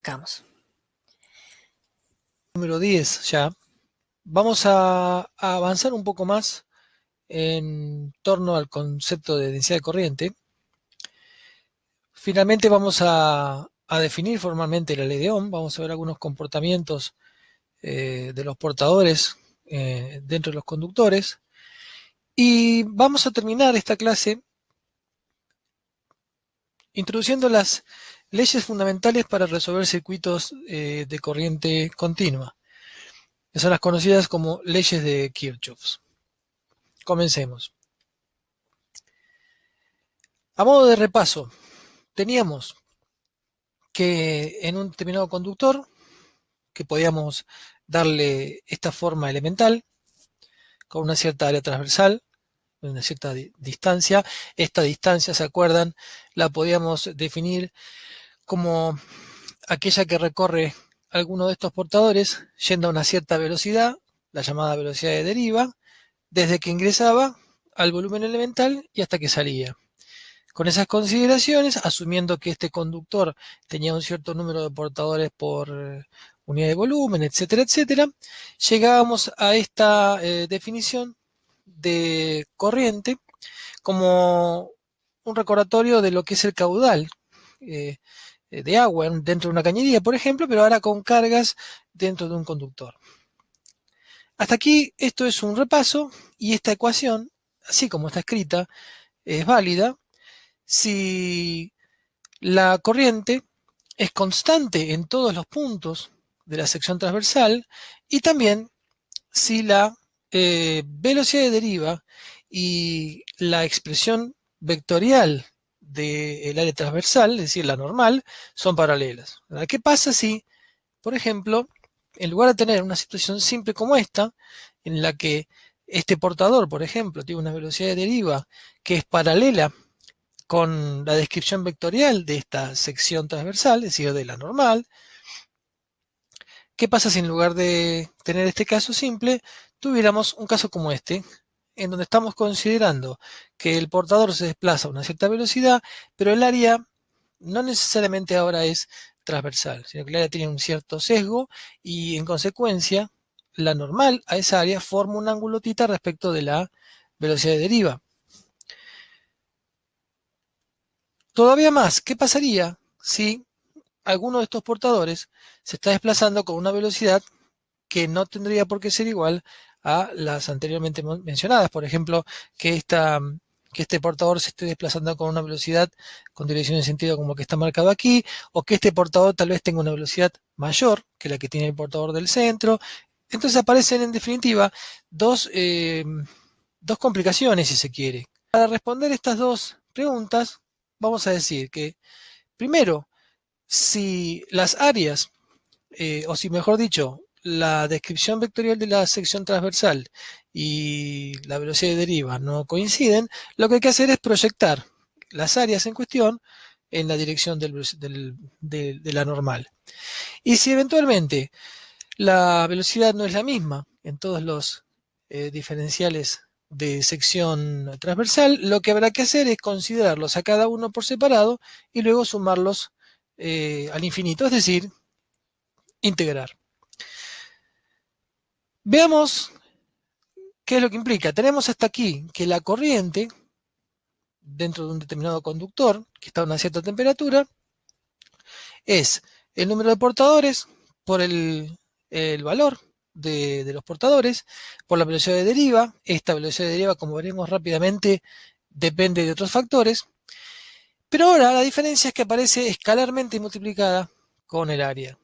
Arrancamos. Número 10 ya. Vamos a avanzar un poco más en torno al concepto de densidad de corriente. Finalmente vamos a definir formalmente la ley de Ohm. Vamos a ver algunos comportamientos de los portadores dentro de los conductores. Y vamos a terminar esta clase introduciendo las leyes fundamentales para resolver circuitos de corriente continua, que son las conocidas como leyes de Kirchhoff. Comencemos. A modo de repaso, teníamos que en un determinado conductor, que podíamos darle esta forma elemental, con una cierta área transversal, una cierta distancia. Esta distancia, ¿se acuerdan? La podíamos definir como aquella que recorre alguno de estos portadores yendo a una cierta velocidad, la llamada velocidad de deriva, desde que ingresaba al volumen elemental y hasta que salía. Con esas consideraciones, asumiendo que este conductor tenía un cierto número de portadores por unidad de volumen, etcétera, etcétera, llegábamos a esta definición de corriente como un recordatorio de lo que es el caudal eh, de agua dentro de una cañería, por ejemplo, pero ahora con cargas dentro de un conductor. Hasta aquí esto es un repaso y esta ecuación, así como está escrita, es válida si la corriente es constante en todos los puntos de la sección transversal y también si la velocidad de deriva y la expresión vectorial del área transversal, es decir, la normal, son paralelas. ¿Qué pasa si, por ejemplo, en lugar de tener una situación simple como esta, en la que este portador, por ejemplo, tiene una velocidad de deriva que es paralela con la descripción vectorial de esta sección transversal, es decir, de la normal? ¿Qué pasa si en lugar de tener este caso simple, tuviéramos un caso como este, en donde estamos considerando que el portador se desplaza a una cierta velocidad, pero el área no necesariamente ahora es transversal, sino que el área tiene un cierto sesgo y en consecuencia la normal a esa área forma un ángulo θ respecto de la velocidad de deriva? Todavía más, ¿qué pasaría si alguno de estos portadores se está desplazando con una velocidad que no tendría por qué ser igual a las anteriormente mencionadas? Por ejemplo, que, que este portador se esté desplazando con una velocidad con dirección en sentido como que está marcado aquí, o que este portador tal vez tenga una velocidad mayor que la que tiene el portador del centro. Entonces aparecen en definitiva dos complicaciones, si se quiere. Para responder estas dos preguntas, vamos a decir que, primero, si las áreas, o si mejor dicho, la descripción vectorial de la sección transversal y la velocidad de deriva no coinciden, lo que hay que hacer es proyectar las áreas en cuestión en la dirección de la normal. Y si eventualmente la velocidad no es la misma en todos los diferenciales de sección transversal, lo que habrá que hacer es considerarlos a cada uno por separado y luego sumarlos al infinito, es decir, integrar. Veamos qué es lo que implica. Tenemos hasta aquí que la corriente dentro de un determinado conductor que está a una cierta temperatura es el número de portadores por el valor de los portadores, por la velocidad de deriva. Esta velocidad de deriva, como veremos rápidamente, depende de otros factores. Pero ahora la diferencia es que aparece escalarmente multiplicada con el área,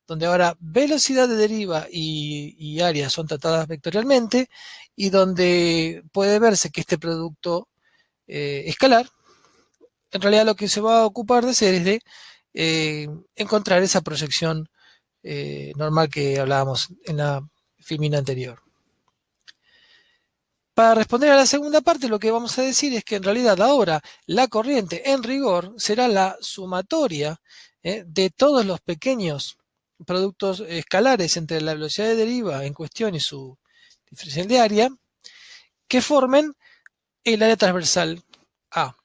donde ahora velocidad de deriva y área son tratadas vectorialmente y donde puede verse que este producto escalar, en realidad lo que se va a ocupar de hacer es de encontrar esa proyección normal que hablábamos en la filmina anterior. Para responder a la segunda parte, lo que vamos a decir es que en realidad ahora la corriente en rigor será la sumatoria de todos los pequeños productos escalares entre la velocidad de deriva en cuestión y su diferencial de área, que formen el área transversal A.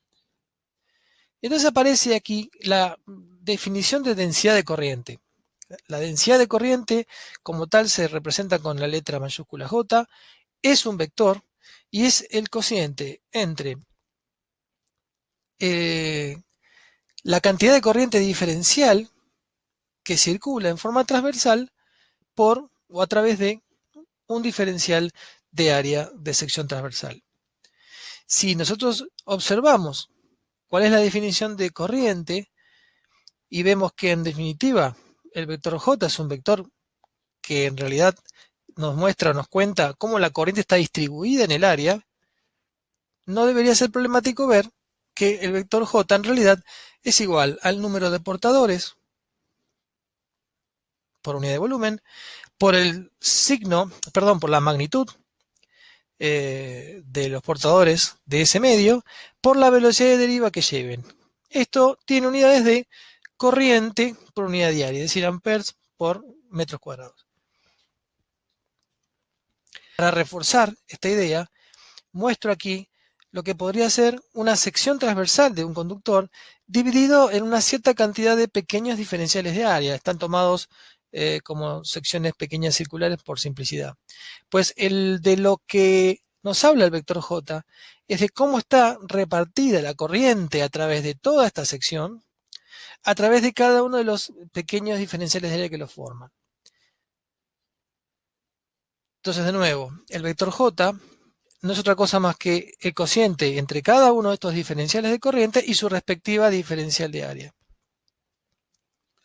Entonces aparece aquí la definición de densidad de corriente. La densidad de corriente como tal se representa con la letra mayúscula J, es un vector y es el cociente entre la cantidad de corriente diferencial que circula en forma transversal por o a través de un diferencial de área de sección transversal. Si nosotros observamos cuál es la definición de corriente y vemos que en definitiva el vector J es un vector que en realidad nos muestra o nos cuenta cómo la corriente está distribuida en el área, no debería ser problemático ver que el vector J en realidad es igual al número de portadores por unidad de volumen, por el signo, perdón, por la magnitud de los portadores de ese medio, por la velocidad de deriva que lleven. Esto tiene unidades de corriente por unidad diaria, es decir, amperes por metros cuadrados. Para reforzar esta idea, muestro aquí lo que podría ser una sección transversal de un conductor dividido en una cierta cantidad de pequeños diferenciales de área. Están tomados como secciones pequeñas circulares por simplicidad. Pues de lo que nos habla el vector J es de cómo está repartida la corriente a través de toda esta sección, a través de cada uno de los pequeños diferenciales de área que lo forman. Entonces, de nuevo, el vector J no es otra cosa más que el cociente entre cada uno de estos diferenciales de corriente y su respectiva diferencial de área.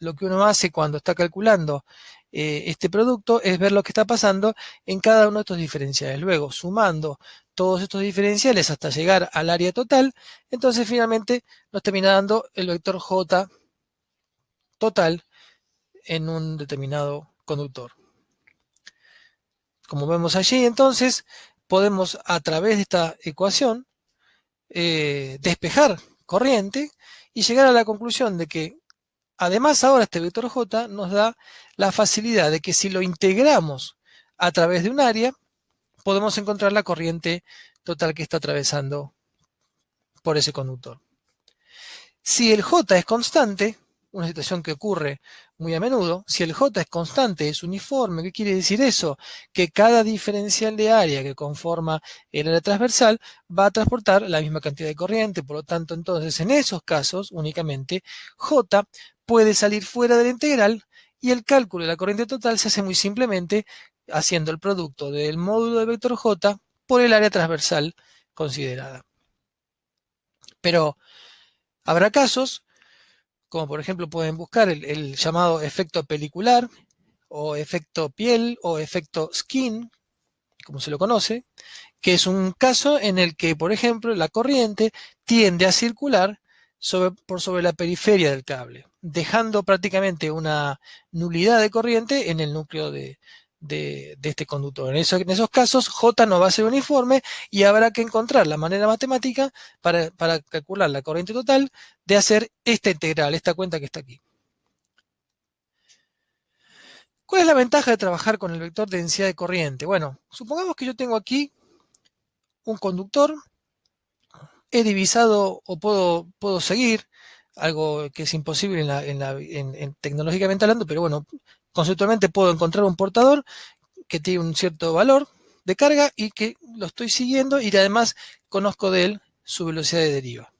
Lo que uno hace cuando está calculando este producto es ver lo que está pasando en cada uno de estos diferenciales. Luego, sumando todos estos diferenciales hasta llegar al área total, entonces finalmente nos termina dando el vector J total en un determinado conductor. Como vemos allí, entonces, podemos a través de esta ecuación despejar corriente y llegar a la conclusión de que además ahora este vector J nos da la facilidad de que si lo integramos a través de un área, podemos encontrar la corriente total que está atravesando por ese conductor. Si el J es constante, una situación que ocurre muy a menudo, si el J es constante, es uniforme, ¿qué quiere decir eso? Que cada diferencial de área que conforma el área transversal va a transportar la misma cantidad de corriente, por lo tanto, entonces, en esos casos, únicamente, J puede salir fuera de la integral y el cálculo de la corriente total se hace muy simplemente haciendo el producto del módulo del vector J por el área transversal considerada. Pero habrá casos como por ejemplo pueden buscar el llamado efecto pelicular, o efecto piel, o efecto skin, como se lo conoce, que es un caso en el que, por ejemplo, la corriente tiende a circular por sobre la periferia del cable, dejando prácticamente una nulidad de corriente en el núcleo de este conductor. En esos casos, J no va a ser uniforme y habrá que encontrar la manera matemática para calcular la corriente total de hacer esta integral, esta cuenta que está aquí. ¿Cuál es la ventaja de trabajar con el vector de densidad de corriente? Bueno, supongamos que yo tengo aquí un conductor, he divisado o puedo seguir, algo que es imposible tecnológicamente hablando, pero bueno, conceptualmente puedo encontrar un portador que tiene un cierto valor de carga y que lo estoy siguiendo y además conozco de él su velocidad de deriva.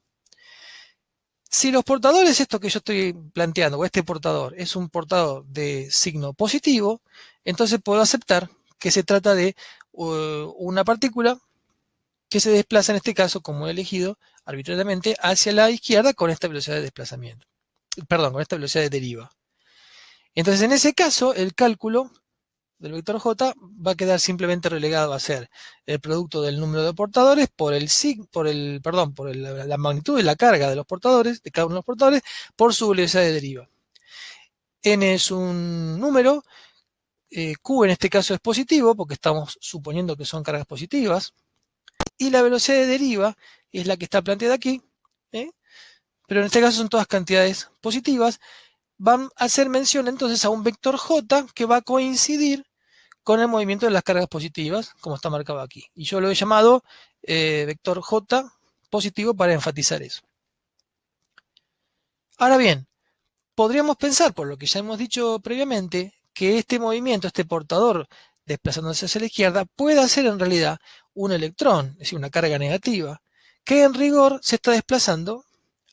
Si los portadores, esto que yo estoy planteando, o este portador, es un portador de signo positivo, entonces puedo aceptar que se trata de una partícula que se desplaza en este caso, como he elegido arbitrariamente, hacia la izquierda con esta velocidad de desplazamiento. Perdón, con esta velocidad de deriva. Entonces, en ese caso, el cálculo del vector J va a quedar simplemente relegado a ser el producto del número de portadores por la magnitud de la carga de los portadores, de cada uno de los portadores, por su velocidad de deriva. N es un número, Q en este caso es positivo, porque estamos suponiendo que son cargas positivas, y la velocidad de deriva es la que está planteada aquí, pero en este caso son todas cantidades positivas. Van a hacer mención entonces a un vector J que va a coincidir con el movimiento de las cargas positivas, como está marcado aquí. Y yo lo he llamado vector J positivo para enfatizar eso. Ahora bien, podríamos pensar, por lo que ya hemos dicho previamente, que este movimiento, este portador desplazándose hacia la izquierda, puede ser en realidad un electrón, es decir, una carga negativa, que en rigor se está desplazando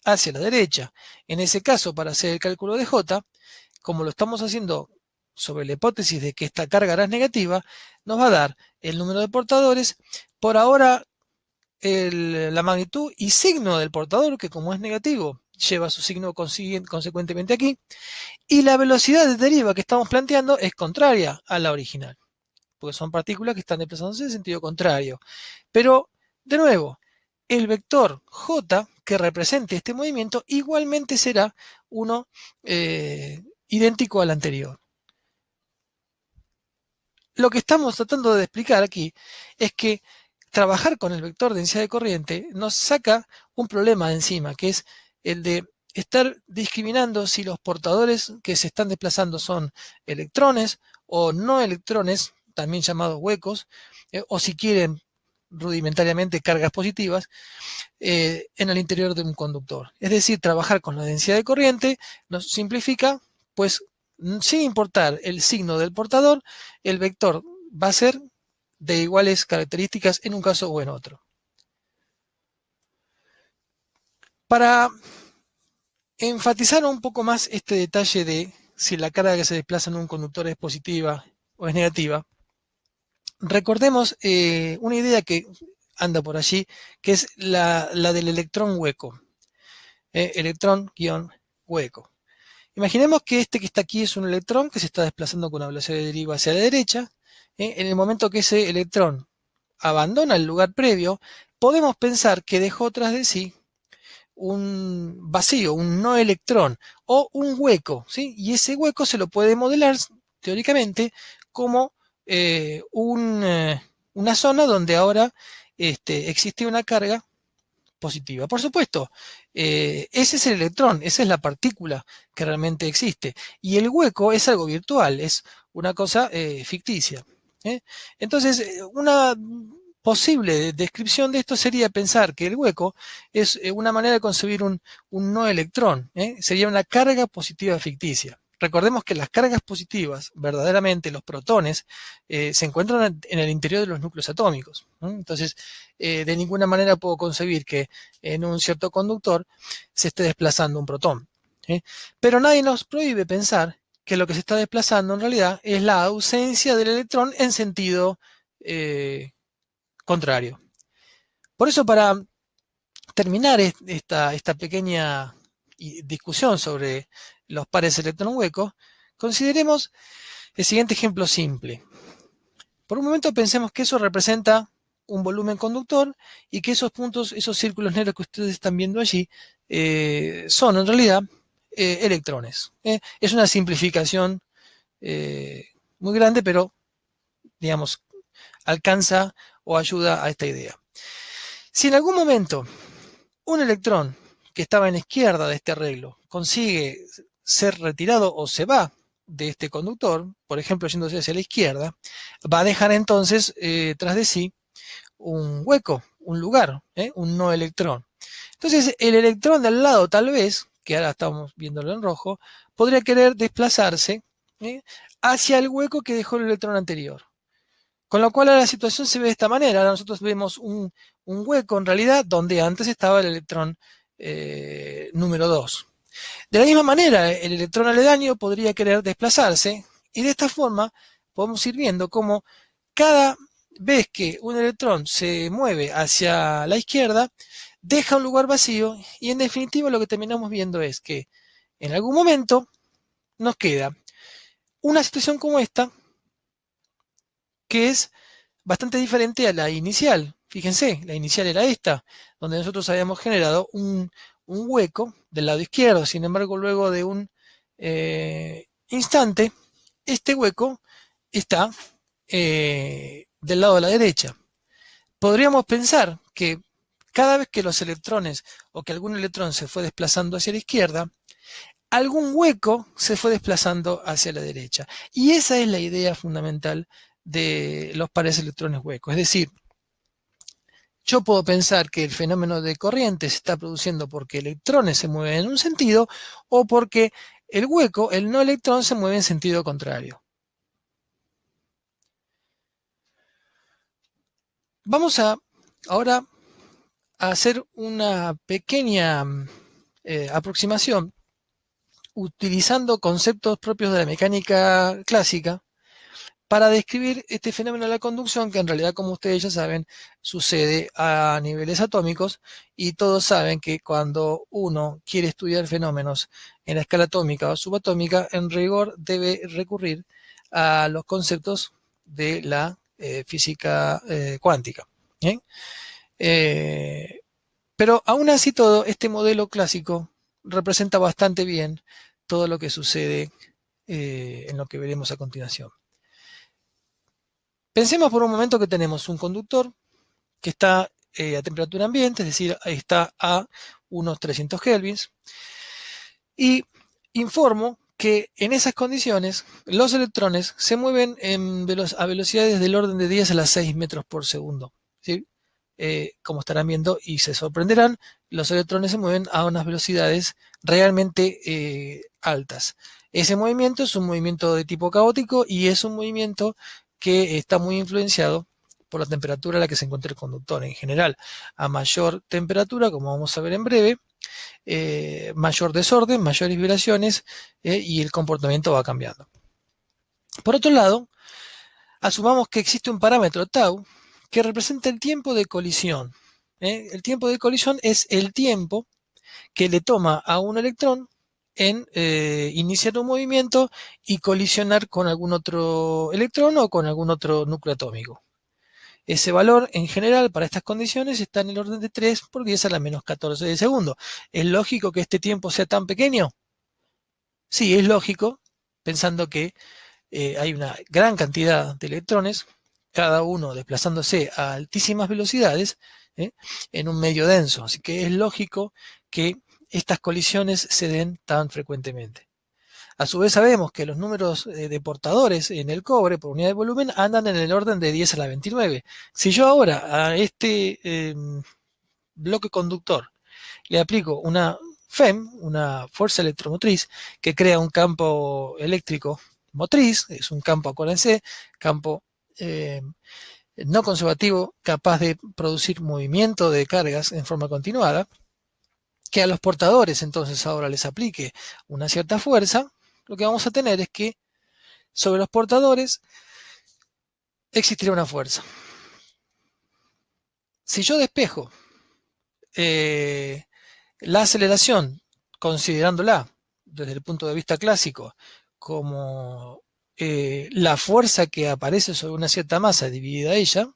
hacia la derecha. En ese caso, para hacer el cálculo de J, como lo estamos haciendo sobre la hipótesis de que esta carga es negativa, nos va a dar el número de portadores, por ahora la magnitud y signo del portador, que como es negativo, lleva su signo consecuentemente aquí, y la velocidad de deriva que estamos planteando es contraria a la original, porque son partículas que están desplazándose en sentido contrario. Pero, de nuevo, el vector J que represente este movimiento igualmente será uno idéntico al anterior. Lo que estamos tratando de explicar aquí es que trabajar con el vector densidad de corriente nos saca un problema de encima, que es el de estar discriminando si los portadores que se están desplazando son electrones o no electrones, también llamados huecos, o si quieren rudimentariamente cargas positivas, en el interior de un conductor. Es decir, trabajar con la densidad de corriente nos simplifica, pues sin importar el signo del portador, el vector va a ser de iguales características en un caso o en otro. Para enfatizar un poco más este detalle de si la carga que se desplaza en un conductor es positiva o es negativa, recordemos una idea que anda por allí, que es la del electrón hueco. Electrón-hueco. Imaginemos que este que está aquí es un electrón que se está desplazando con una velocidad de deriva hacia la derecha. En el momento que ese electrón abandona el lugar previo, podemos pensar que dejó tras de sí un vacío, un no electrón o un hueco, ¿sí? Y ese hueco se lo puede modelar teóricamente como una zona donde ahora existe una carga positiva. Por supuesto, ese es el electrón, esa es la partícula que realmente existe. Y el hueco es algo virtual, es una cosa ficticia. Entonces, una posible descripción de esto sería pensar que el hueco es una manera de concebir un no electrón. Sería una carga positiva ficticia. Recordemos que las cargas positivas, verdaderamente los protones, se encuentran en el interior de los núcleos atómicos. Entonces, de ninguna manera puedo concebir que en un cierto conductor se esté desplazando un protón. Pero nadie nos prohíbe pensar que lo que se está desplazando en realidad es la ausencia del electrón en sentido contrario. Por eso, para terminar esta pequeña discusión sobre los pares electrón-hueco, consideremos el siguiente ejemplo simple. Por un momento pensemos que eso representa un volumen conductor y que esos puntos, esos círculos negros que ustedes están viendo allí, son en realidad electrones. Es una simplificación muy grande, pero digamos, alcanza o ayuda a esta idea. Si en algún momento un electrón que estaba en la izquierda de este arreglo consigue ser retirado o se va de este conductor, por ejemplo, yéndose hacia la izquierda, va a dejar entonces tras de sí un hueco, un lugar, un no electrón. Entonces, el electrón de al lado, tal vez, que ahora estamos viéndolo en rojo, podría querer desplazarse hacia el hueco que dejó el electrón anterior. Con lo cual, ahora la situación se ve de esta manera. Ahora nosotros vemos un hueco, en realidad, donde antes estaba el electrón número 2. De la misma manera, el electrón aledaño podría querer desplazarse, y de esta forma podemos ir viendo cómo cada vez que un electrón se mueve hacia la izquierda, deja un lugar vacío, y en definitiva lo que terminamos viendo es que en algún momento nos queda una situación como esta, que es bastante diferente a la inicial. Fíjense, la inicial era esta, donde nosotros habíamos generado un hueco del lado izquierdo. Sin embargo, luego de un instante, este hueco está del lado de la derecha. Podríamos pensar que cada vez que los electrones o que algún electrón se fue desplazando hacia la izquierda, algún hueco se fue desplazando hacia la derecha. Y esa es la idea fundamental de los pares electrones huecos. Es decir, yo puedo pensar que el fenómeno de corriente se está produciendo porque electrones se mueven en un sentido o porque El hueco, el no electrón, se mueve en sentido contrario. Vamos ahora a hacer una pequeña aproximación utilizando conceptos propios de la mecánica clásica para describir este fenómeno de la conducción, que en realidad, como ustedes ya saben, sucede a niveles atómicos, y todos saben que cuando uno quiere estudiar fenómenos en la escala atómica o subatómica, en rigor debe recurrir a los conceptos de la física cuántica. ¿Bien? Pero aún así todo, este modelo clásico representa bastante bien todo lo que sucede en lo que veremos a continuación. Pensemos por un momento que tenemos un conductor que está a temperatura ambiente, es decir, está a unos 300 kelvins, y informo que en esas condiciones los electrones se mueven a velocidades del orden de 10 a la 6 metros por segundo. ¿Sí? Como estarán viendo y se sorprenderán, los electrones se mueven a unas velocidades realmente altas. Ese movimiento es un movimiento de tipo caótico y es un movimiento que está muy influenciado por la temperatura a la que se encuentra el conductor. En general, a mayor temperatura, como vamos a ver en breve, mayor desorden, mayores vibraciones y el comportamiento va cambiando. Por otro lado, asumamos que existe un parámetro tau que representa el tiempo de colisión. El tiempo de colisión es el tiempo que le toma a un electrón en iniciar un movimiento y colisionar con algún otro electrón o con algún otro núcleo atómico. Ese valor, en general, para estas condiciones está en el orden de 3 por 10 a la menos 14 de segundo. ¿Es lógico que este tiempo sea tan pequeño? Sí, es lógico, pensando que hay una gran cantidad de electrones, cada uno desplazándose a altísimas velocidades en un medio denso. Así que es lógico que estas colisiones se den tan frecuentemente. A su vez sabemos que los números de portadores en el cobre por unidad de volumen andan en el orden de 10 a la 29. Si yo ahora a este bloque conductor le aplico una FEM, una fuerza electromotriz, que crea un campo eléctrico motriz, es un campo, acuérdense, campo no conservativo, capaz de producir movimiento de cargas en forma continuada, que a los portadores entonces ahora les aplique una cierta fuerza, lo que vamos a tener es que sobre los portadores existirá una fuerza. Si yo despejo la aceleración, considerándola desde el punto de vista clásico como la fuerza que aparece sobre una cierta masa dividida ella,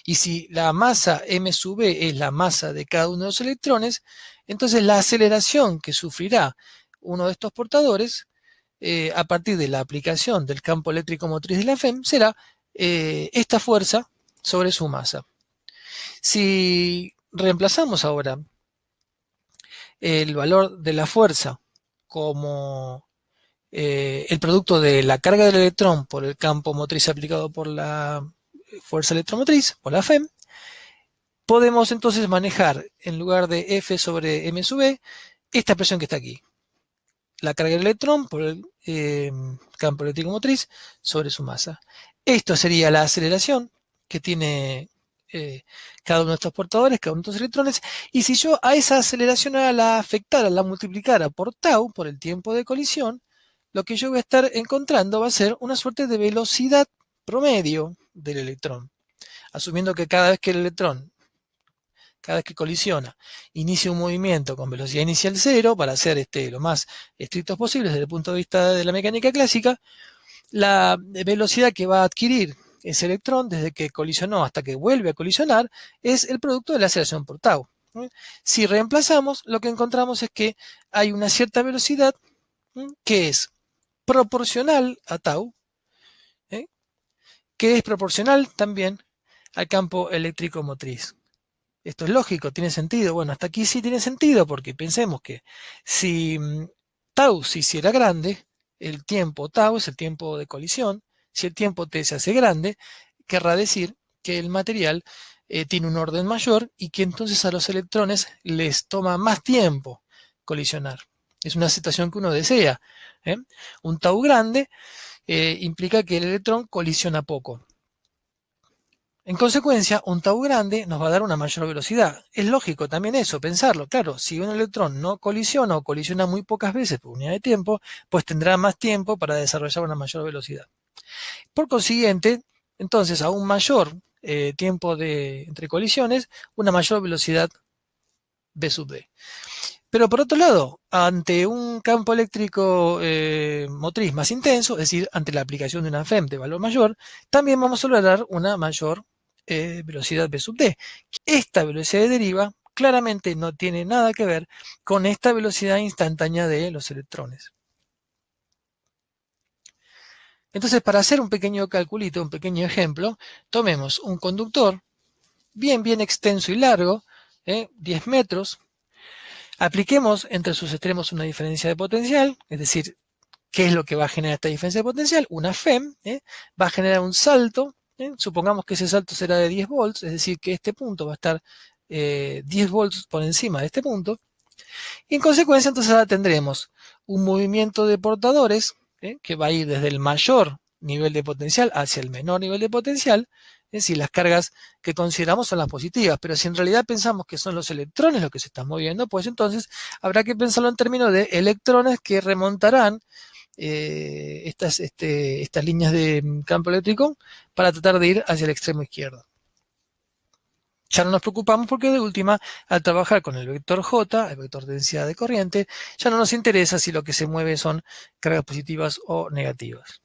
y si la masa m sub e es la masa de cada uno de los electrones, entonces la aceleración que sufrirá uno de estos portadores a partir de la aplicación del campo eléctrico motriz de la FEM será esta fuerza sobre su masa. Si reemplazamos ahora el valor de la fuerza como el producto de la carga del electrón por el campo motriz aplicado por la fuerza electromotriz, por la FEM, podemos entonces manejar en lugar de F sobre M sub E esta expresión que está aquí. La carga del electrón por el campo eléctrico motriz sobre su masa. Esto sería la aceleración que tiene cada uno de estos portadores, cada uno de estos electrones, y si yo a esa aceleración la afectara, la multiplicara por tau, por el tiempo de colisión, lo que yo voy a estar encontrando va a ser una suerte de velocidad promedio del electrón, asumiendo que cada vez que el electrón, cada vez que colisiona, inicia un movimiento con velocidad inicial cero, para ser lo más estrictos posible desde el punto de vista de la mecánica clásica, la velocidad que va a adquirir ese electrón desde que colisionó hasta que vuelve a colisionar es el producto de la aceleración por tau. Si reemplazamos, lo que encontramos es que hay una cierta velocidad que es proporcional a tau, que es proporcional también al campo eléctrico motriz. Esto es lógico, tiene sentido. Bueno, hasta aquí sí tiene sentido, porque pensemos que si tau se hiciera grande, el tiempo tau es el tiempo de colisión. Si el tiempo t se hace grande, querrá decir que el material tiene un orden mayor y que entonces a los electrones les toma más tiempo colisionar. Es una situación que uno desea. ¿eh? Un tau grande implica que el electrón colisiona poco. En consecuencia, un tau grande nos va a dar una mayor velocidad. Es lógico también eso, pensarlo. Claro, si un electrón no colisiona o colisiona muy pocas veces por unidad de tiempo, pues tendrá más tiempo para desarrollar una mayor velocidad. Por consiguiente, entonces, a un mayor tiempo entre colisiones, una mayor velocidad v sub d. Pero por otro lado, ante un campo eléctrico motriz más intenso, es decir, ante la aplicación de una FEM de valor mayor, también vamos a lograr una mayor velocidad v sub d. Esta velocidad de deriva claramente no tiene nada que ver con esta velocidad instantánea de los electrones. Entonces, para hacer un pequeño calculito, un pequeño ejemplo, tomemos un conductor bien extenso y largo, 10 metros, apliquemos entre sus extremos una diferencia de potencial, es decir, ¿qué es lo que va a generar esta diferencia de potencial? Una FEM, va a generar un salto, supongamos que ese salto será de 10 volts, es decir, que este punto va a estar 10 volts por encima de este punto, y en consecuencia entonces ahora tendremos un movimiento de portadores que va a ir desde el mayor nivel de potencial hacia el menor nivel de potencial, es decir, las cargas que consideramos son las positivas, pero si en realidad pensamos que son los electrones los que se están moviendo, pues entonces habrá que pensarlo en términos de electrones que remontarán estas líneas de campo eléctrico para tratar de ir hacia el extremo izquierdo. Ya no nos preocupamos porque de última, al trabajar con el vector J, el vector de densidad de corriente, ya no nos interesa si lo que se mueve son cargas positivas o negativas.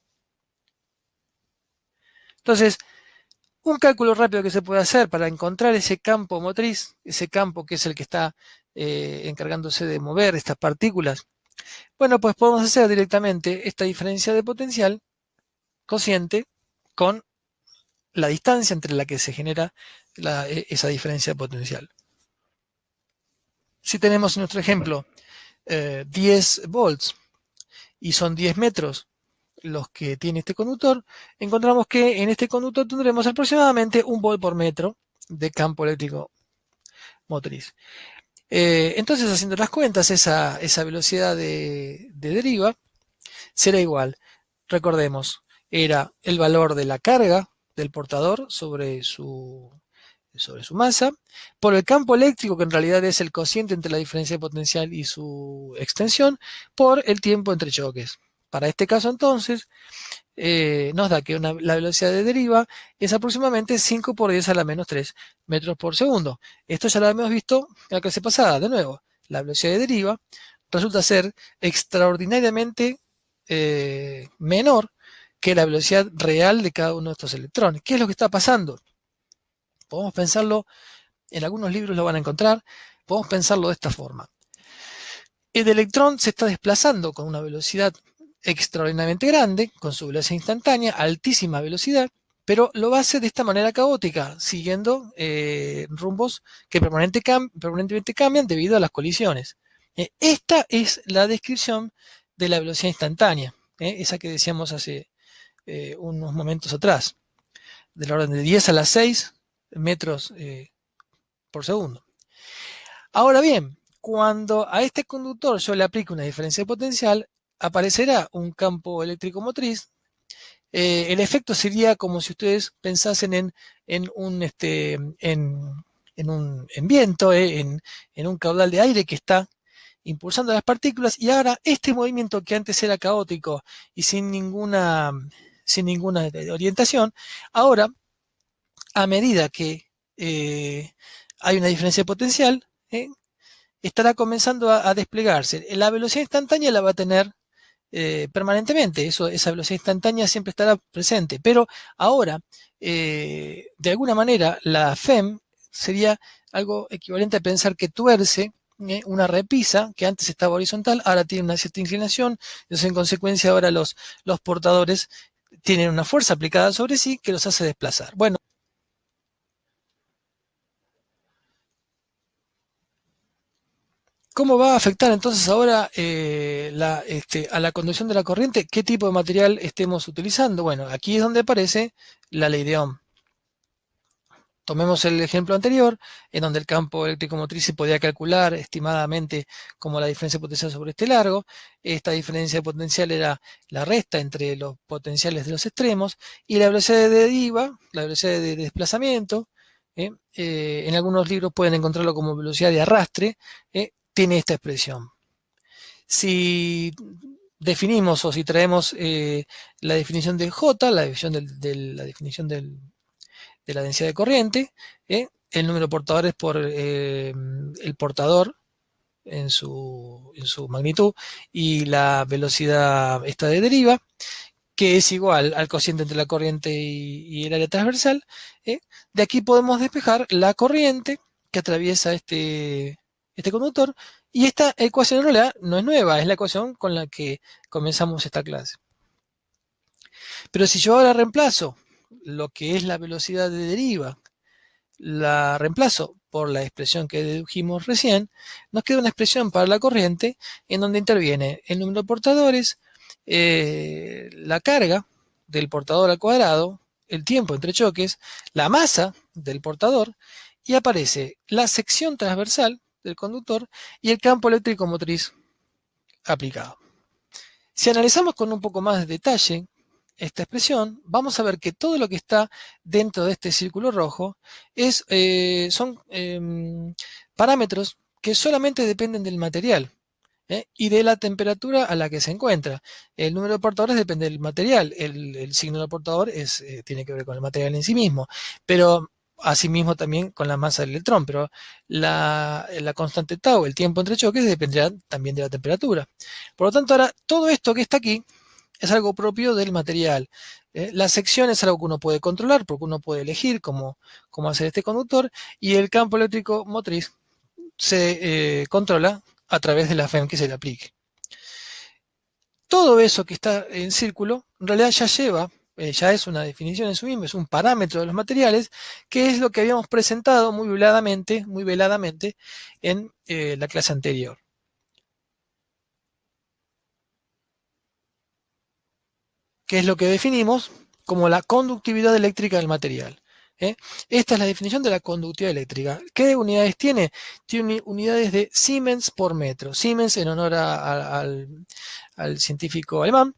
Entonces, un cálculo rápido que se puede hacer para encontrar ese campo motriz, ese campo que es el que está encargándose de mover estas partículas, bueno, pues podemos hacer directamente esta diferencia de potencial cociente con la distancia entre la que se genera esa diferencia de potencial. Si tenemos en nuestro ejemplo 10 volts y son 10 metros los que tiene este conductor, encontramos que en este conductor tendremos aproximadamente 1 volt por metro de campo eléctrico motriz. Entonces, haciendo las cuentas, esa velocidad de deriva será igual. Recordemos, era el valor de la carga del portador sobre su masa, por el campo eléctrico, que en realidad es el cociente entre la diferencia de potencial y su extensión, por el tiempo entre choques. Para este caso, entonces, nos da que la velocidad de deriva es aproximadamente 5 por 10 a la menos 3 metros por segundo. Esto ya lo hemos visto en la clase pasada. De nuevo, la velocidad de deriva resulta ser extraordinariamente menor que la velocidad real de cada uno de estos electrones. ¿Qué es lo que está pasando? Podemos pensarlo, en algunos libros lo van a encontrar, podemos pensarlo de esta forma. El electrón se está desplazando con una velocidad extraordinariamente grande, con su velocidad instantánea, altísima velocidad, pero lo hace de esta manera caótica, siguiendo rumbos que permanentemente cambian debido a las colisiones. Esta es la descripción de la velocidad instantánea, esa que decíamos hace unos momentos atrás, del orden de 10 a la 6 metros por segundo. Ahora bien, cuando a este conductor yo le aplique una diferencia de potencial, aparecerá un campo eléctrico motriz. El efecto sería como si ustedes pensasen en un viento, en un caudal de aire que está impulsando las partículas, y ahora este movimiento que antes era caótico y sin ninguna orientación, ahora, a medida que hay una diferencia de potencial, estará comenzando a desplegarse. La velocidad instantánea la va a tener permanentemente, esa velocidad instantánea siempre estará presente, pero ahora, de alguna manera, la FEM sería algo equivalente a pensar que tuerce una repisa que antes estaba horizontal, ahora tiene una cierta inclinación, entonces en consecuencia ahora los portadores tienen una fuerza aplicada sobre sí que los hace desplazar. Bueno, ¿cómo va a afectar entonces ahora a la conducción de la corriente? ¿Qué tipo de material estemos utilizando? Bueno, aquí es donde aparece la ley de Ohm. Tomemos el ejemplo anterior, en donde el campo eléctrico motriz se podía calcular estimadamente como la diferencia potencial sobre este largo. Esta diferencia potencial era la resta entre los potenciales de los extremos, y la velocidad de deriva, la velocidad de desplazamiento, en algunos libros pueden encontrarlo como velocidad de arrastre, tiene esta expresión. Si definimos o si traemos la definición de J, la definición de la densidad de corriente, el número de portadores por el portador en su magnitud, y la velocidad esta de deriva, que es igual al cociente entre la corriente y el área transversal. De aquí podemos despejar la corriente que atraviesa este conductor, y esta ecuación en realidad no es nueva, es la ecuación con la que comenzamos esta clase. Pero si yo ahora reemplazo lo que es la velocidad de deriva, la reemplazo por la expresión que dedujimos recién, nos queda una expresión para la corriente en donde interviene el número de portadores, la carga del portador al cuadrado, el tiempo entre choques, la masa del portador, y aparece la sección transversal del conductor y el campo eléctrico motriz aplicado. Si analizamos con un poco más de detalle esta expresión, vamos a ver que todo lo que está dentro de este círculo rojo son parámetros que solamente dependen del material y de la temperatura a la que se encuentra. El número de portadores depende del material, el signo del portador tiene que ver con el material en sí mismo, pero asimismo también con la masa del electrón, pero la constante tau, el tiempo entre choques, dependerá también de la temperatura. Por lo tanto, ahora todo esto que está aquí es algo propio del material. La sección es algo que uno puede controlar, porque uno puede elegir cómo hacer este conductor, y el campo eléctrico motriz se controla a través de la FEM que se le aplique. Todo eso que está en círculo, en realidad ya es una definición en sí mismo, es un parámetro de los materiales, que es lo que habíamos presentado muy veladamente en la clase anterior. Que es lo que definimos como la conductividad eléctrica del material. Esta es la definición de la conductividad eléctrica. ¿Qué unidades tiene? Tiene unidades de Siemens por metro. Siemens en honor al científico alemán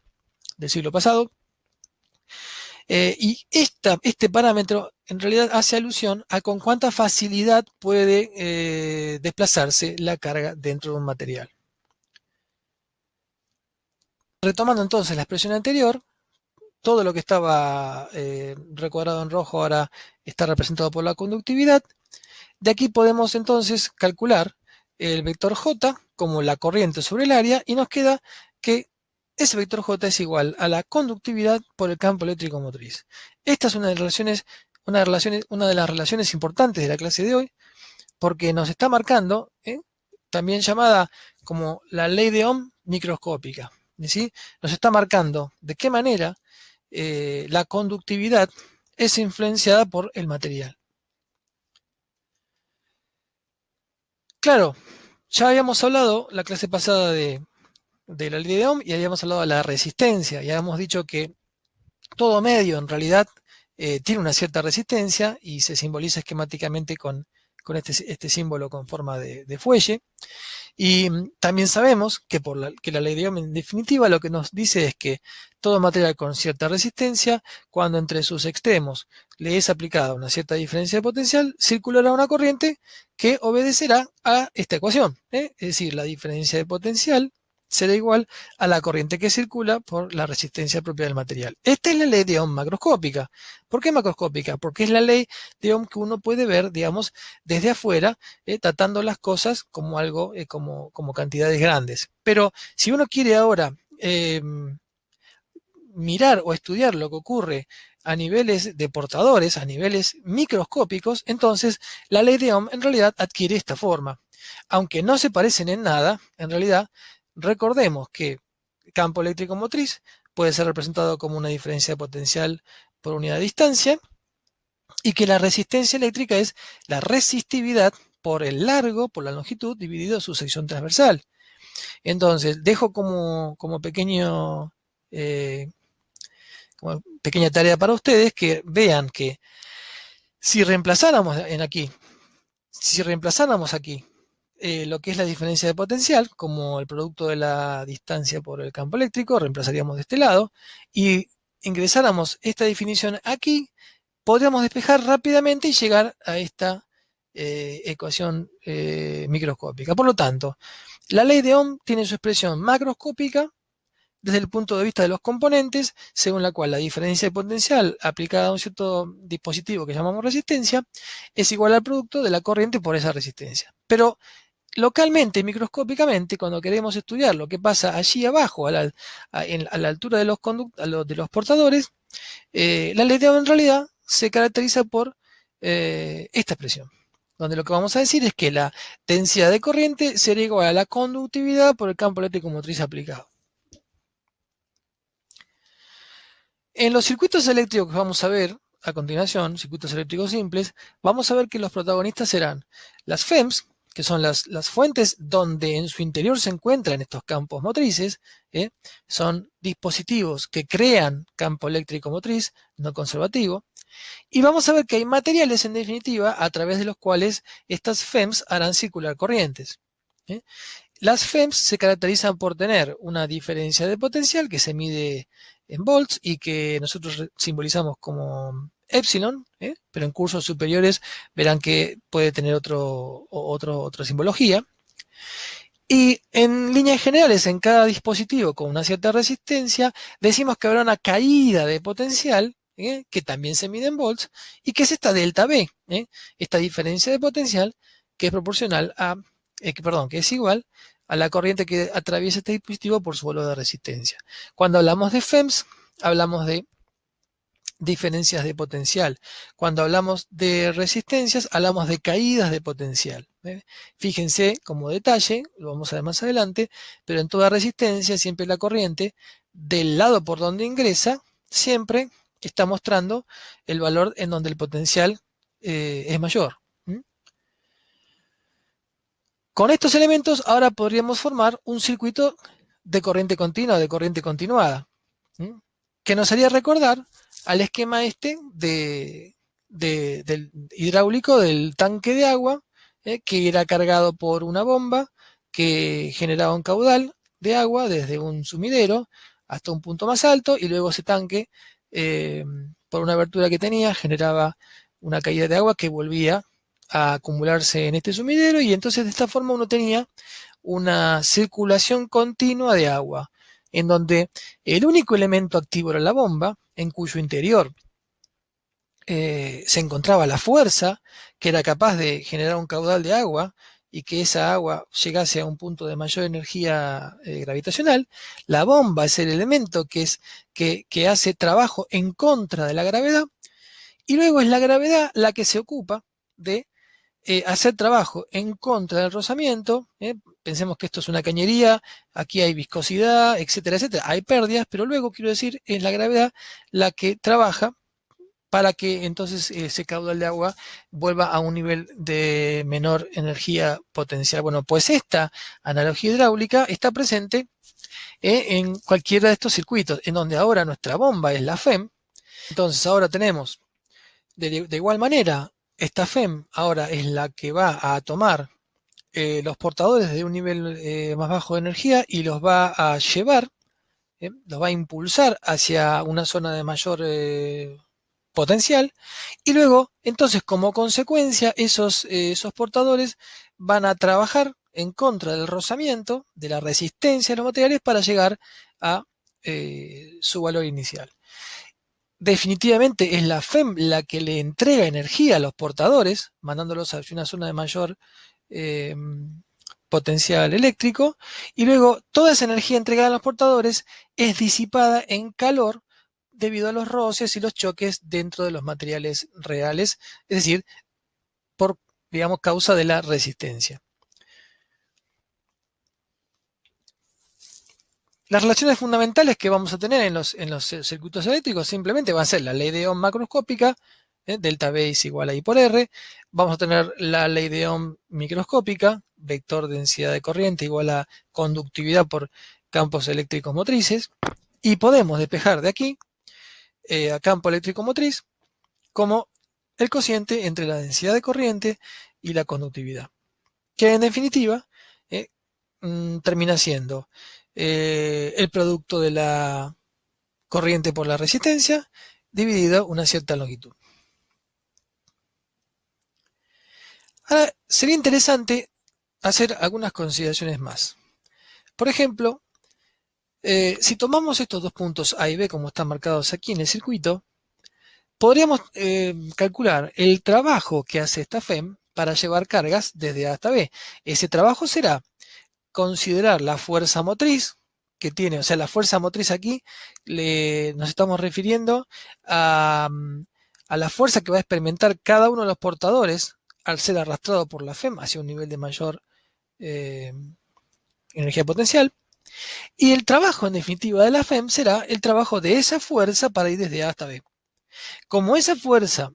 del siglo pasado. Y este parámetro en realidad hace alusión a con cuánta facilidad puede desplazarse la carga dentro de un material. Retomando entonces la expresión anterior, todo lo que estaba recuadrado en rojo ahora está representado por la conductividad. De aquí podemos entonces calcular el vector J como la corriente sobre el área, y nos queda que ese vector J es igual a la conductividad por el campo eléctrico motriz. Esta es una de las relaciones importantes de la clase de hoy, porque nos está marcando, también llamada como la ley de Ohm microscópica, ¿sí? Nos está marcando de qué manera la conductividad es influenciada por el material. Claro, ya habíamos hablado la clase pasada de la ley de Ohm, y habíamos hablado de la resistencia, y habíamos dicho que todo medio en realidad tiene una cierta resistencia y se simboliza esquemáticamente con este símbolo con forma de fuelle. Y también sabemos que la ley de Ohm en definitiva lo que nos dice es que todo material con cierta resistencia, cuando entre sus extremos le es aplicada una cierta diferencia de potencial, circulará una corriente que obedecerá a esta ecuación. Es decir, la diferencia de potencial será igual a la corriente que circula por la resistencia propia del material. Esta es la ley de Ohm macroscópica. ¿Por qué macroscópica? Porque es la ley de Ohm que uno puede ver, digamos, desde afuera, tratando las cosas como algo, como cantidades grandes. Pero si uno quiere ahora mirar o estudiar lo que ocurre a niveles de portadores, a niveles microscópicos, entonces la ley de Ohm en realidad adquiere esta forma. Aunque no se parecen en nada, en realidad, recordemos que el campo eléctrico motriz puede ser representado como una diferencia de potencial por unidad de distancia, y que la resistencia eléctrica es la resistividad por el largo, por la longitud, dividido su sección transversal. Entonces, dejo como pequeña tarea para ustedes que vean que Si reemplazáramos aquí lo que es la diferencia de potencial, como el producto de la distancia por el campo eléctrico, reemplazaríamos de este lado, y ingresáramos esta definición aquí, podríamos despejar rápidamente y llegar a esta ecuación microscópica. Por lo tanto, la ley de Ohm tiene su expresión macroscópica desde el punto de vista de los componentes, según la cual la diferencia de potencial aplicada a un cierto dispositivo que llamamos resistencia es igual al producto de la corriente por esa resistencia. Pero localmente, microscópicamente, cuando queremos estudiar lo que pasa allí abajo, a la altura de de los portadores, la ley de Ohm en realidad se caracteriza por esta expresión, donde lo que vamos a decir es que la densidad de corriente sería igual a la conductividad por el campo eléctrico motriz aplicado. En los circuitos eléctricos que vamos a ver a continuación, circuitos eléctricos simples, vamos a ver que los protagonistas serán las FEMS, que son las fuentes donde en su interior se encuentran estos campos motrices, son dispositivos que crean campo eléctrico motriz no conservativo, y vamos a ver que hay materiales en definitiva a través de los cuales estas FEMS harán circular corrientes. Las FEMS se caracterizan por tener una diferencia de potencial que se mide en volts y que nosotros simbolizamos como epsilon, pero en cursos superiores verán que puede tener otra simbología. Y en líneas generales, en cada dispositivo con una cierta resistencia, decimos que habrá una caída de potencial, que también se mide en volts, y que es esta delta V, esta diferencia de potencial que es proporcional a, que es igual a la corriente que atraviesa este dispositivo por su valor de resistencia. Cuando hablamos de FEMS, hablamos de diferencias de potencial. Cuando hablamos de resistencias, hablamos de caídas de potencial. Fíjense como detalle, lo vamos a ver más adelante, pero en toda resistencia siempre la corriente del lado por donde ingresa siempre está mostrando el valor en donde el potencial es mayor. Con estos elementos ahora podríamos formar un circuito de corriente continua o de corriente continuada, que nos haría recordar al esquema este del hidráulico del tanque de agua, que era cargado por una bomba que generaba un caudal de agua desde un sumidero hasta un punto más alto, y luego ese tanque, por una abertura que tenía, generaba una caída de agua que volvía a acumularse en este sumidero, y entonces de esta forma uno tenía una circulación continua de agua, en donde el único elemento activo era la bomba, en cuyo interior se encontraba la fuerza que era capaz de generar un caudal de agua y que esa agua llegase a un punto de mayor energía gravitacional. La bomba es el elemento que hace trabajo en contra de la gravedad, y luego es la gravedad la que se ocupa de hacer trabajo en contra del rozamiento. Pensemos que esto es una cañería, aquí hay viscosidad, etcétera, etcétera. Hay pérdidas, pero luego, quiero decir, es la gravedad la que trabaja para que entonces ese caudal de agua vuelva a un nivel de menor energía potencial. Bueno, pues esta analogía hidráulica está presente en cualquiera de estos circuitos, en donde ahora nuestra bomba es la FEM. Entonces ahora tenemos de igual manera, esta FEM ahora es la que va a tomar los portadores de un nivel más bajo de energía y los va a llevar, los va a impulsar hacia una zona de mayor potencial, y luego, entonces, como consecuencia, esos portadores van a trabajar en contra del rozamiento, de la resistencia de los materiales para llegar a su valor inicial. Definitivamente es la FEM la que le entrega energía a los portadores, mandándolos a una zona de mayor potencial eléctrico, y luego toda esa energía entregada a los portadores es disipada en calor debido a los roces y los choques dentro de los materiales reales, es decir, por, digamos, causa de la resistencia. Las relaciones fundamentales que vamos a tener en los circuitos eléctricos simplemente van a ser la ley de Ohm macroscópica, delta V es igual a I por R. Vamos a tener la ley de Ohm microscópica, vector densidad de corriente igual a conductividad por campos eléctricos motrices. Y podemos despejar de aquí a campo eléctrico motriz como el cociente entre la densidad de corriente y la conductividad, que en definitiva termina siendo el producto de la corriente por la resistencia dividido una cierta longitud. Ahora, sería interesante hacer algunas consideraciones más. Por ejemplo, si tomamos estos dos puntos A y B como están marcados aquí en el circuito, podríamos calcular el trabajo que hace esta FEM para llevar cargas desde A hasta B. Ese trabajo será considerar la fuerza motriz que tiene, o sea, la fuerza motriz aquí nos estamos refiriendo a la fuerza que va a experimentar cada uno de los portadores al ser arrastrado por la FEM hacia un nivel de mayor energía potencial. Y el trabajo en definitiva de la FEM será el trabajo de esa fuerza para ir desde A hasta B. Como esa fuerza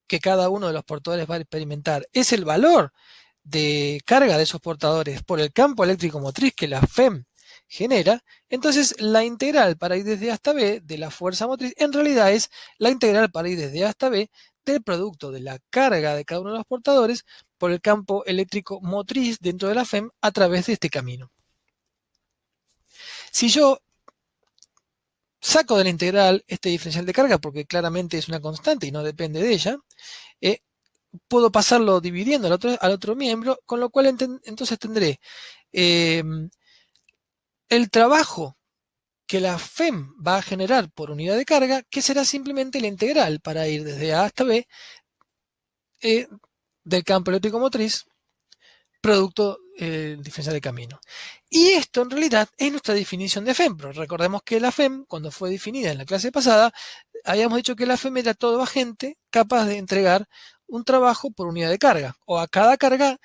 que cada uno de los portadores va a experimentar es el valor de carga de esos portadores por el campo eléctrico motriz que la FEM genera, entonces la integral para ir desde A hasta B de la fuerza motriz en realidad es la integral para ir desde A hasta B del producto de la carga de cada uno de los portadores por el campo eléctrico motriz dentro de la FEM a través de este camino. Si yo saco de la integral este diferencial de carga, porque claramente es una constante y no depende de ella, puedo pasarlo dividiendo al otro miembro, con lo cual entonces tendré el trabajo que la FEM va a generar por unidad de carga, que será simplemente la integral para ir desde A hasta B del campo eléctrico motriz, producto diferencial de camino. Y esto en realidad es nuestra definición de FEM. Pero recordemos que la FEM, cuando fue definida en la clase pasada, habíamos dicho que la FEM era todo agente capaz de entregar un trabajo por unidad de carga, o a cada carga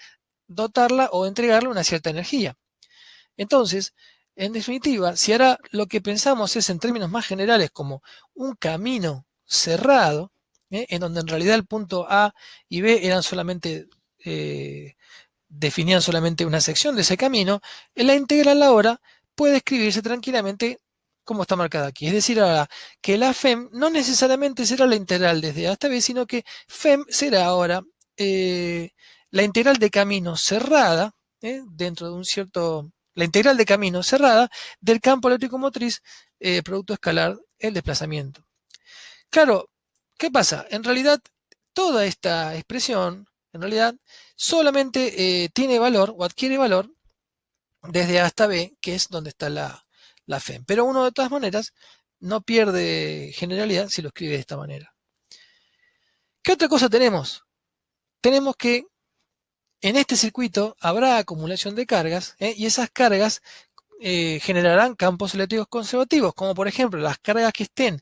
dotarla o entregarle una cierta energía. Entonces, en definitiva, si ahora lo que pensamos es en términos más generales como un camino cerrado, en donde en realidad el punto A y B eran solamente definían solamente una sección de ese camino, la integral ahora puede escribirse tranquilamente como está marcada aquí. Es decir, ahora que la FEM no necesariamente será la integral desde A hasta B, sino que FEM será ahora la integral de camino cerrada, dentro de un cierto... La integral de camino cerrada del campo eléctrico motriz, producto escalar, el desplazamiento. Claro, ¿qué pasa? En realidad, toda esta expresión en realidad solamente tiene valor o adquiere valor desde A hasta B, que es donde está la FEM. Pero uno de todas maneras no pierde generalidad si lo escribe de esta manera. ¿Qué otra cosa tenemos? Tenemos que en este circuito habrá acumulación de cargas y esas cargas generarán campos eléctricos conservativos, como por ejemplo las cargas que estén,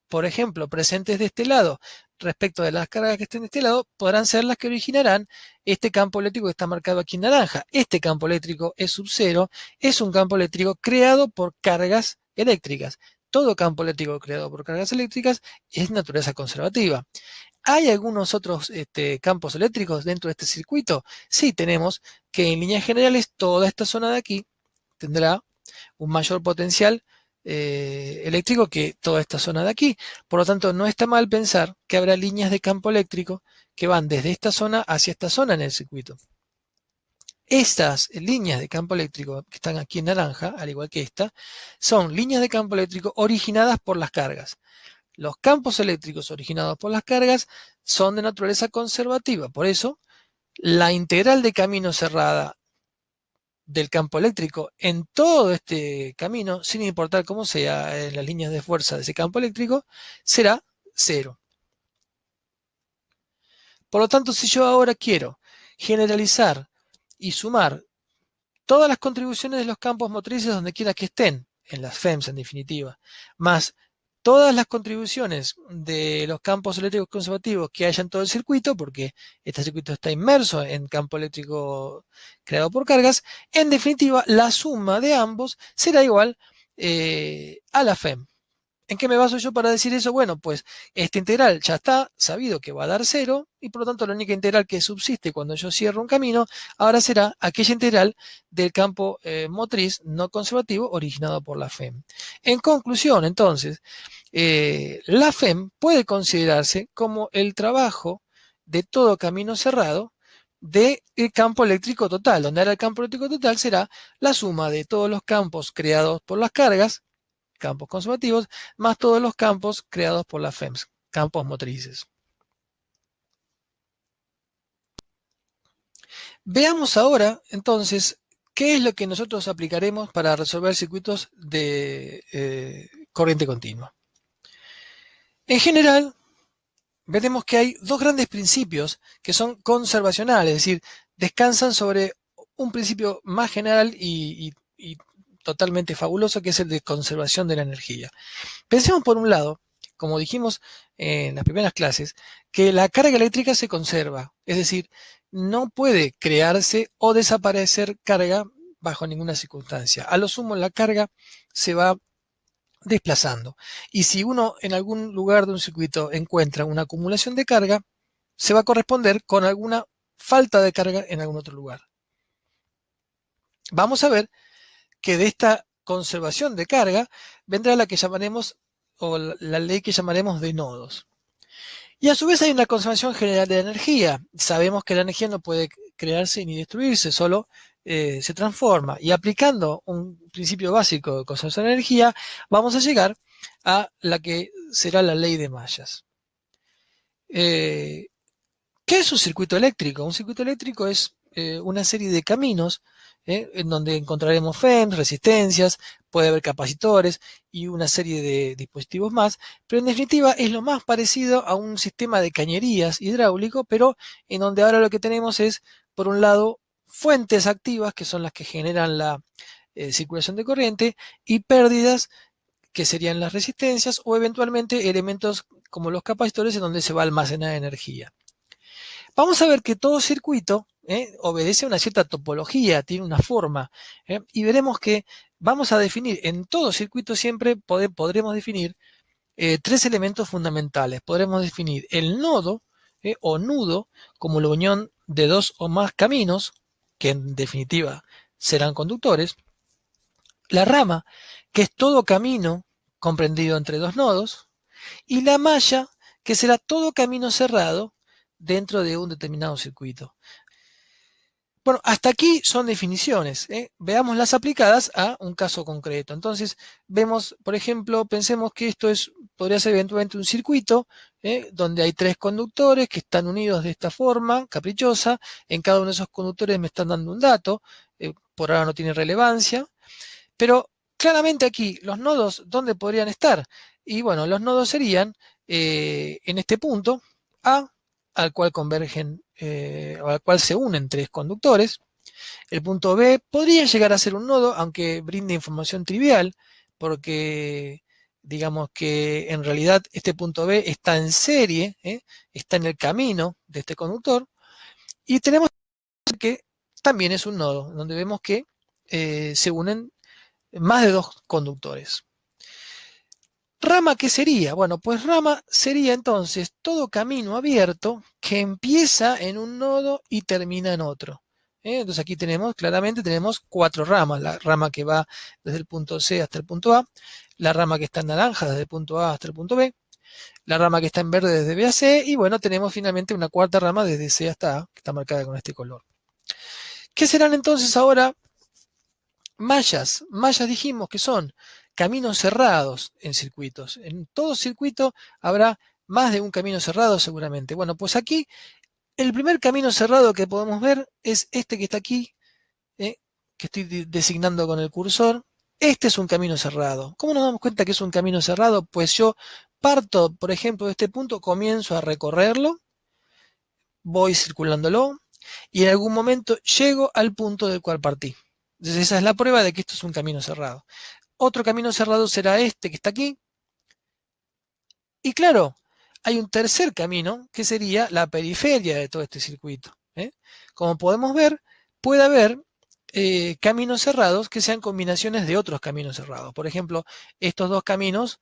por ejemplo, presentes de este lado respecto de las cargas que estén de este lado, podrán ser las que originarán este campo eléctrico que está marcado aquí en naranja. Este campo eléctrico es sub cero, es un campo eléctrico creado por cargas eléctricas. Todo campo eléctrico creado por cargas eléctricas es naturaleza conservativa. ¿Hay algunos otros campos eléctricos dentro de este circuito? Sí, tenemos que en líneas generales toda esta zona de aquí tendrá un mayor potencial eléctrico que toda esta zona de aquí. Por lo tanto, no está mal pensar que habrá líneas de campo eléctrico que van desde esta zona hacia esta zona en el circuito. Estas líneas de campo eléctrico que están aquí en naranja, al igual que esta, son líneas de campo eléctrico originadas por las cargas. Los campos eléctricos originados por las cargas son de naturaleza conservativa. Por eso, la integral de camino cerrada del campo eléctrico en todo este camino, sin importar cómo sea en las líneas de fuerza de ese campo eléctrico, será cero. Por lo tanto, si yo ahora quiero generalizar y sumar todas las contribuciones de los campos motrices donde quiera que estén, en las FEMS en definitiva, más todas las contribuciones de los campos eléctricos conservativos que haya en todo el circuito, porque este circuito está inmerso en campo eléctrico creado por cargas, en definitiva la suma de ambos será igual a la FEM. ¿En qué me baso yo para decir eso? Bueno, pues esta integral ya está sabido que va a dar cero y por lo tanto la única integral que subsiste cuando yo cierro un camino ahora será aquella integral del campo motriz no conservativo originado por la FEM. En conclusión, entonces, la FEM puede considerarse como el trabajo de todo camino cerrado del campo eléctrico total, donde ahora el campo eléctrico total será la suma de todos los campos creados por las cargas, campos conservativos, más todos los campos creados por las FEMS, campos motrices. Veamos ahora, entonces, qué es lo que nosotros aplicaremos para resolver circuitos de corriente continua. En general, veremos que hay dos grandes principios que son conservacionales, es decir, descansan sobre un principio más general y totalmente fabuloso, que es el de conservación de la energía. Pensemos por un lado, como dijimos en las primeras clases, que la carga eléctrica se conserva, es decir, no puede crearse o desaparecer carga bajo ninguna circunstancia. A lo sumo, la carga se va desplazando. Y si uno en algún lugar de un circuito encuentra una acumulación de carga, se va a corresponder con alguna falta de carga en algún otro lugar. Vamos a ver que de esta conservación de carga vendrá la que llamaremos, o la ley que llamaremos de nodos. Y a su vez hay una conservación general de la energía. Sabemos que la energía no puede crearse ni destruirse, solo se transforma. Y aplicando un principio básico de conservación de energía, vamos a llegar a la que será la ley de mallas. ¿Qué es un circuito eléctrico? Un circuito eléctrico es una serie de caminos en donde encontraremos FEMs, resistencias, puede haber capacitores y una serie de dispositivos más, pero en definitiva es lo más parecido a un sistema de cañerías hidráulico, pero en donde ahora lo que tenemos es, por un lado, fuentes activas, que son las que generan la circulación de corriente, y pérdidas, que serían las resistencias, o eventualmente elementos como los capacitores en donde se va a almacenar energía. Vamos a ver que todo circuito obedece a una cierta topología, tiene una forma, y veremos que vamos a definir en todo circuito siempre, podremos definir tres elementos fundamentales. Podremos definir el nodo o nudo como la unión de dos o más caminos, que en definitiva serán conductores. La rama, que es todo camino comprendido entre dos nodos. Y la malla, que será todo camino cerrado dentro de un determinado circuito. Bueno, hasta aquí son definiciones. Veamos las aplicadas a un caso concreto. Entonces, vemos, por ejemplo, pensemos que esto podría ser eventualmente un circuito donde hay tres conductores que están unidos de esta forma caprichosa. En cada uno de esos conductores me están dando un dato. Por ahora no tiene relevancia. Pero claramente aquí, los nodos, ¿dónde podrían estar? Y bueno, los nodos serían en este punto A, al cual convergen, o al cual se unen tres conductores. El punto B podría llegar a ser un nodo, aunque brinde información trivial, porque digamos que en realidad este punto B está en serie, está en el camino de este conductor. Y tenemos que también es un nodo, donde vemos que se unen más de dos conductores. ¿Rama qué sería? Bueno, pues rama sería entonces todo camino abierto que empieza en un nodo y termina en otro. Entonces aquí claramente tenemos cuatro ramas. La rama que va desde el punto C hasta el punto A, la rama que está en naranja desde el punto A hasta el punto B, la rama que está en verde desde B a C, y bueno, tenemos finalmente una cuarta rama desde C hasta A, que está marcada con este color. ¿Qué serán entonces ahora mallas? Mallas dijimos que son caminos cerrados en circuitos. En todo circuito habrá más de un camino cerrado seguramente. Bueno, pues aquí el primer camino cerrado que podemos ver es este que está aquí, que estoy designando con el cursor. Este es un camino cerrado. ¿Cómo nos damos cuenta que es un camino cerrado? Pues yo parto, por ejemplo, de este punto, comienzo a recorrerlo, voy circulándolo y en algún momento llego al punto del cual partí. Entonces esa es la prueba de que esto es un camino cerrado. Otro camino cerrado será este que está aquí. Y claro, hay un tercer camino que sería la periferia de todo este circuito. Como podemos ver, puede haber caminos cerrados que sean combinaciones de otros caminos cerrados. Por ejemplo, estos dos caminos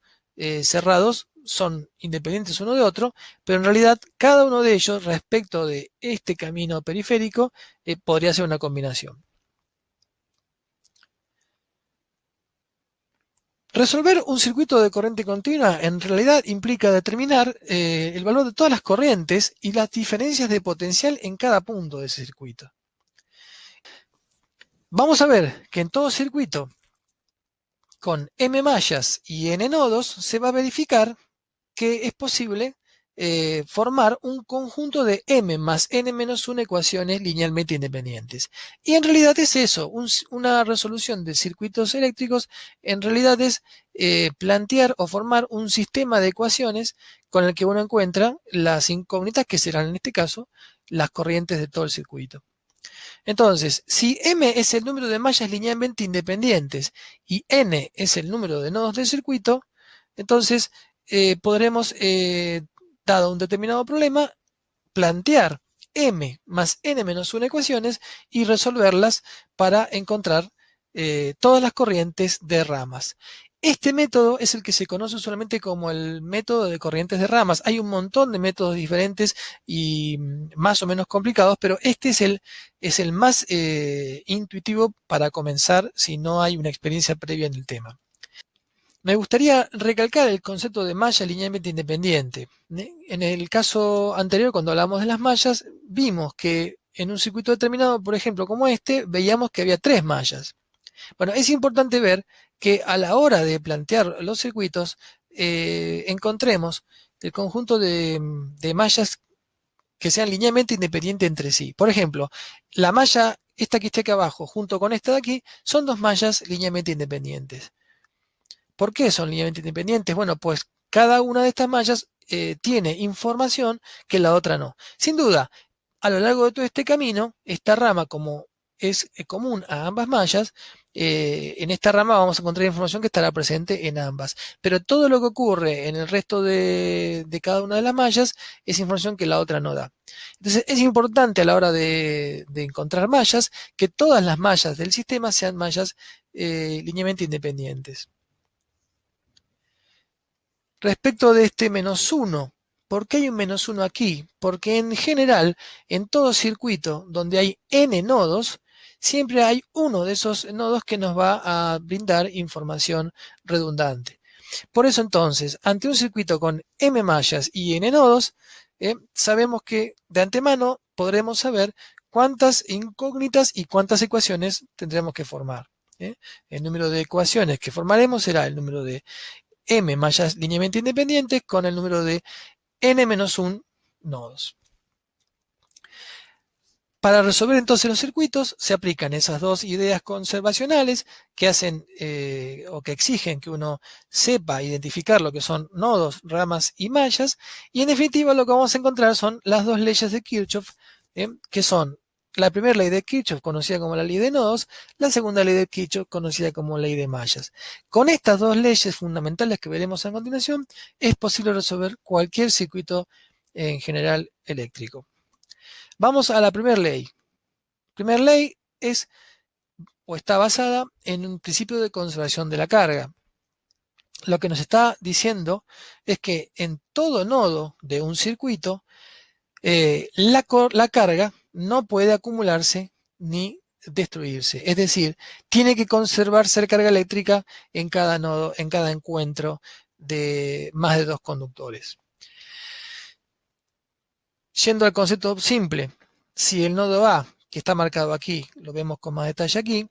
cerrados son independientes uno de otro, pero en realidad cada uno de ellos respecto de este camino periférico podría ser una combinación. Resolver un circuito de corriente continua en realidad implica determinar el valor de todas las corrientes y las diferencias de potencial en cada punto de ese circuito. Vamos a ver que en todo circuito con m mallas y n nodos se va a verificar que es posible formar un conjunto de m más n menos 1 ecuaciones linealmente independientes. Y en realidad es eso, una resolución de circuitos eléctricos en realidad es plantear o formar un sistema de ecuaciones con el que uno encuentra las incógnitas que serán en este caso las corrientes de todo el circuito. Entonces, si m es el número de mallas linealmente independientes y n es el número de nodos del circuito, entonces podremos, dado un determinado problema, plantear m más n menos 1 ecuaciones y resolverlas para encontrar todas las corrientes de ramas. Este método es el que se conoce usualmente como el método de corrientes de ramas. Hay un montón de métodos diferentes y más o menos complicados, pero este es el más intuitivo para comenzar si no hay una experiencia previa en el tema. Me gustaría recalcar el concepto de malla linealmente independiente. En el caso anterior, cuando hablamos de las mallas, vimos que en un circuito determinado, por ejemplo, como este, veíamos que había 3 mallas. Bueno, es importante ver que a la hora de plantear los circuitos, encontremos el conjunto de mallas que sean linealmente independientes entre sí. Por ejemplo, la malla, esta que está aquí abajo, junto con esta de aquí, son 2 mallas linealmente independientes. ¿Por qué son linealmente independientes? Bueno, pues cada una de estas mallas tiene información que la otra no. Sin duda, a lo largo de todo este camino, esta rama, como es común a ambas mallas, en esta rama vamos a encontrar información que estará presente en ambas. Pero todo lo que ocurre en el resto de cada una de las mallas es información que la otra no da. Entonces es importante a la hora de encontrar mallas que todas las mallas del sistema sean mallas linealmente independientes. Respecto de este menos 1, ¿por qué hay un menos 1 aquí? Porque en general, en todo circuito donde hay n nodos, siempre hay uno de esos nodos que nos va a brindar información redundante. Por eso entonces, ante un circuito con m mallas y n nodos, sabemos que de antemano podremos saber cuántas incógnitas y cuántas ecuaciones tendremos que formar. El número de ecuaciones que formaremos será el número de m mallas linealmente independientes con el número de n-1 nodos. Para resolver entonces los circuitos se aplican esas dos ideas conservacionales que hacen o que exigen que uno sepa identificar lo que son nodos, ramas y mallas, y en definitiva lo que vamos a encontrar son las dos leyes de Kirchhoff, que son la primera ley de Kirchhoff, conocida como la ley de nodos, la segunda ley de Kirchhoff, conocida como ley de mallas. Con estas dos leyes fundamentales que veremos a continuación, es posible resolver cualquier circuito en general eléctrico. Vamos a la primera ley. La primera ley es o está basada en un principio de conservación de la carga. Lo que nos está diciendo es que en todo nodo de un circuito, la carga no puede acumularse ni destruirse. Es decir, tiene que conservarse carga eléctrica en cada nodo, en cada encuentro de más de 2 conductores. Yendo al concepto simple, si el nodo A, que está marcado aquí, lo vemos con más detalle aquí,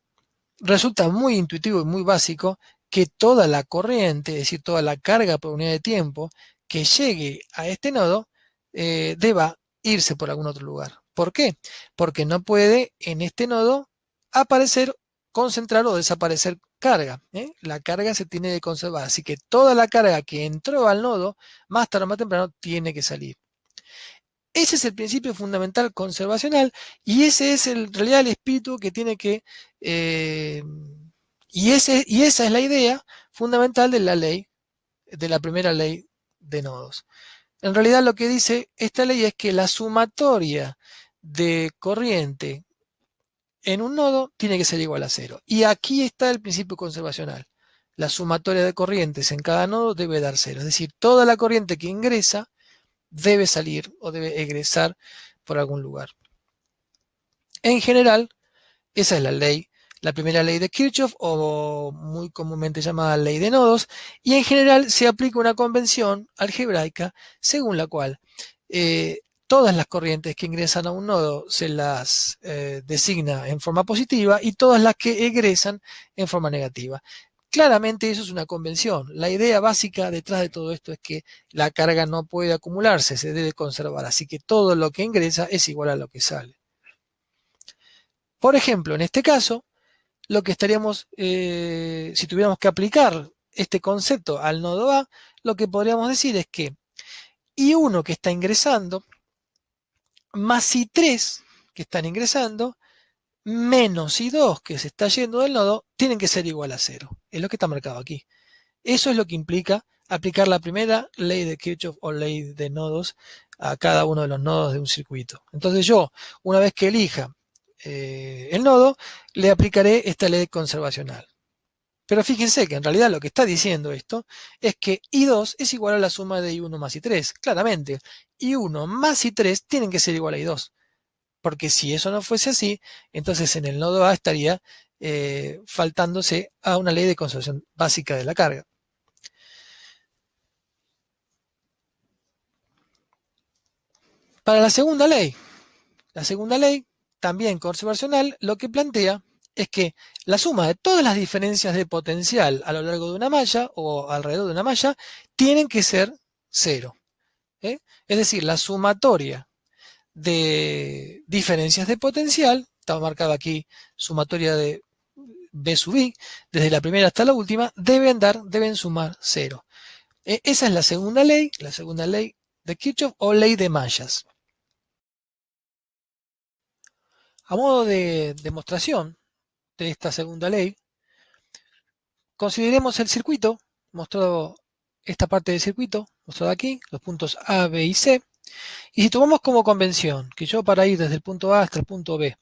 resulta muy intuitivo y muy básico que toda la corriente, es decir, toda la carga por unidad de tiempo que llegue a este nodo deba irse por algún otro lugar. ¿Por qué? Porque no puede en este nodo aparecer, concentrar o desaparecer carga. La carga se tiene que conservar, así que toda la carga que entró al nodo, más tarde o más temprano, tiene que salir. Ese es el principio fundamental conservacional y ese es en realidad el espíritu que tiene que... y esa es la idea fundamental de la ley, de la primera ley de nodos. En realidad lo que dice esta ley es que la sumatoria de corriente en un nodo tiene que ser igual a 0. Y aquí está el principio conservacional. La sumatoria de corrientes en cada nodo debe dar 0. Es decir, toda la corriente que ingresa debe salir o debe egresar por algún lugar. En general, esa es la ley la primera ley de Kirchhoff, o muy comúnmente llamada ley de nodos, y en general se aplica una convención algebraica según la cual todas las corrientes que ingresan a un nodo se las designa en forma positiva y todas las que egresan en forma negativa. Claramente eso es una convención. La idea básica detrás de todo esto es que la carga no puede acumularse, se debe conservar. Así que todo lo que ingresa es igual a lo que sale. Por ejemplo, en este caso, lo que estaríamos, si tuviéramos que aplicar este concepto al nodo A, lo que podríamos decir es que I1 que está ingresando más I3 que están ingresando menos I2 que se está yendo del nodo tienen que ser igual a 0. Es lo que está marcado aquí. Eso es lo que implica aplicar la primera ley de Kirchhoff o ley de nodos a cada uno de los nodos de un circuito. Entonces yo, una vez que elija el nodo, le aplicaré esta ley conservacional. Pero fíjense que en realidad lo que está diciendo esto es que I2 es igual a la suma de I1 más I3. Claramente, I1 más I3 tienen que ser igual a I2. Porque si eso no fuese así, entonces en el nodo A estaría faltándose a una ley de conservación básica de la carga. Para la segunda ley también conservacional, lo que plantea es que la suma de todas las diferencias de potencial a lo largo de una malla o alrededor de una malla tienen que ser 0. Es decir, la sumatoria de diferencias de potencial, está marcado aquí sumatoria de B sub I, desde la primera hasta la última, deben sumar 0. Esa es la segunda ley de Kirchhoff o ley de mallas. A modo de demostración de esta segunda ley, consideremos el circuito, mostrado esta parte del circuito, mostrado aquí, los puntos A, B y C, y si tomamos como convención que yo para ir desde el punto A hasta el punto B,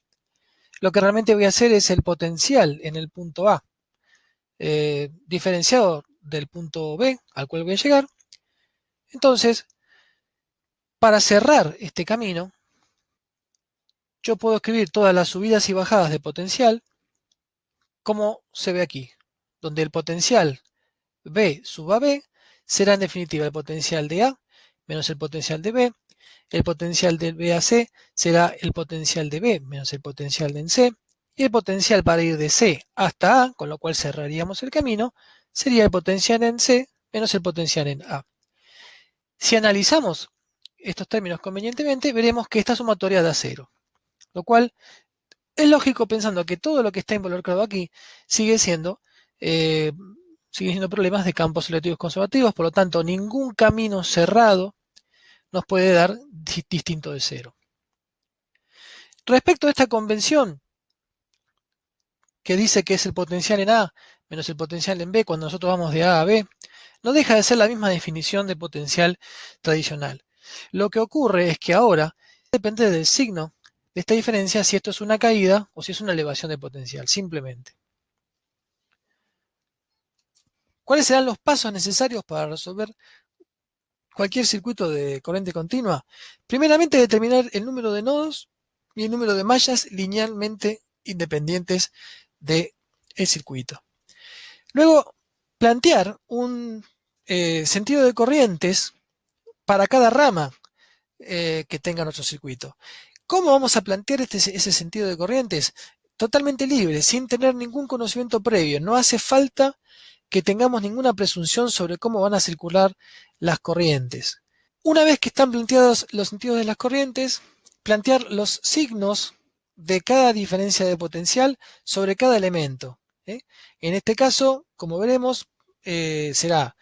lo que realmente voy a hacer es el potencial en el punto A, diferenciado del punto B al cual voy a llegar. Entonces, para cerrar este camino, yo puedo escribir todas las subidas y bajadas de potencial como se ve aquí, donde el potencial B sub AB será en definitiva el potencial de A menos el potencial de B, el potencial de B a C será el potencial de B menos el potencial de en C, y el potencial para ir de C hasta A, con lo cual cerraríamos el camino, sería el potencial en C menos el potencial en A. Si analizamos estos términos convenientemente, veremos que esta sumatoria da 0, lo cual es lógico pensando que todo lo que está involucrado aquí sigue siendo problemas de campos selectivos conservativos, por lo tanto ningún camino cerrado nos puede dar distinto de 0. Respecto a esta convención que dice que es el potencial en A menos el potencial en B cuando nosotros vamos de A a B, no deja de ser la misma definición de potencial tradicional. Lo que ocurre es que ahora depende del signo de esta diferencia si esto es una caída o si es una elevación de potencial, simplemente. ¿Cuáles serán los pasos necesarios para resolver cualquier circuito de corriente continua? Primeramente, determinar el número de nodos y el número de mallas linealmente independientes del circuito. Luego, plantear un sentido de corrientes para cada rama que tenga nuestro circuito. ¿Cómo vamos a plantear ese sentido de corrientes? Totalmente libre, sin tener ningún conocimiento previo. No hace falta que tengamos ninguna presunción sobre cómo van a circular las corrientes. Una vez que están planteados los sentidos de las corrientes, plantear los signos de cada diferencia de potencial sobre cada elemento. En este caso, como veremos, será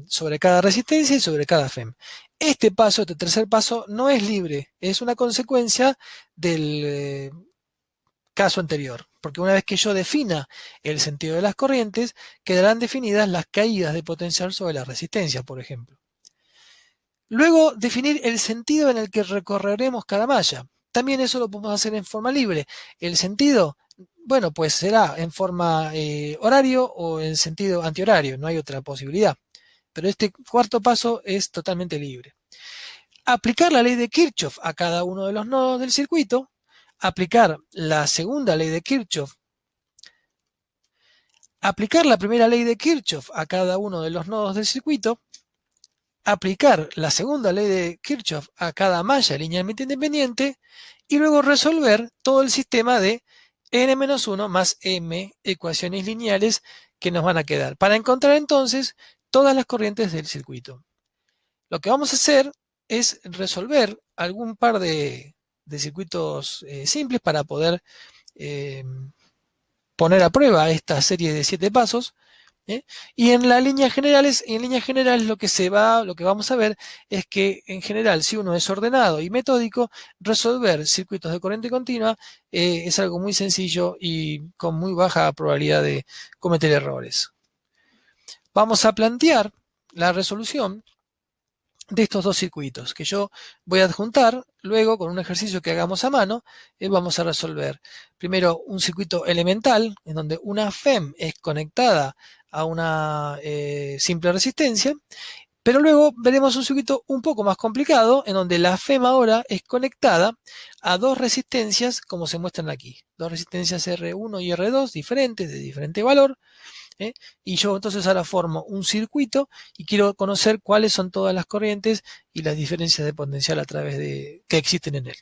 sobre cada resistencia y sobre cada FEM. Este tercer paso, no es libre, es una consecuencia del caso anterior, porque una vez que yo defina el sentido de las corrientes, quedarán definidas las caídas de potencial sobre la resistencia, por ejemplo. Luego, definir el sentido en el que recorreremos cada malla. También eso lo podemos hacer en forma libre. El sentido, bueno, pues será en forma horario o en sentido antihorario, no hay otra posibilidad. Pero este cuarto paso es totalmente libre. Aplicar la ley de Kirchhoff a cada uno de los nodos del circuito, aplicar la segunda ley de Kirchhoff aplicar la primera ley de Kirchhoff a cada uno de los nodos del circuito, aplicar la segunda ley de Kirchhoff a cada malla linealmente independiente y luego resolver todo el sistema de n-1 más m ecuaciones lineales que nos van a quedar para encontrar entonces todas las corrientes del circuito. Lo que vamos a hacer es resolver algún par de circuitos simples para poder poner a prueba esta serie de 7 pasos. Y en líneas generales lo que vamos a ver es que en general, si uno es ordenado y metódico, resolver circuitos de corriente continua es algo muy sencillo y con muy baja probabilidad de cometer errores. Vamos a plantear la resolución de estos dos circuitos que yo voy a adjuntar. Luego, con un ejercicio que hagamos a mano, vamos a resolver primero un circuito elemental en donde una FEM es conectada a una simple resistencia, pero luego veremos un circuito un poco más complicado en donde la FEM ahora es conectada a dos resistencias como se muestran aquí, dos resistencias R1 y R2 diferentes, de diferente valor. Y yo entonces ahora formo un circuito y quiero conocer cuáles son todas las corrientes y las diferencias de potencial a través de que existen en él.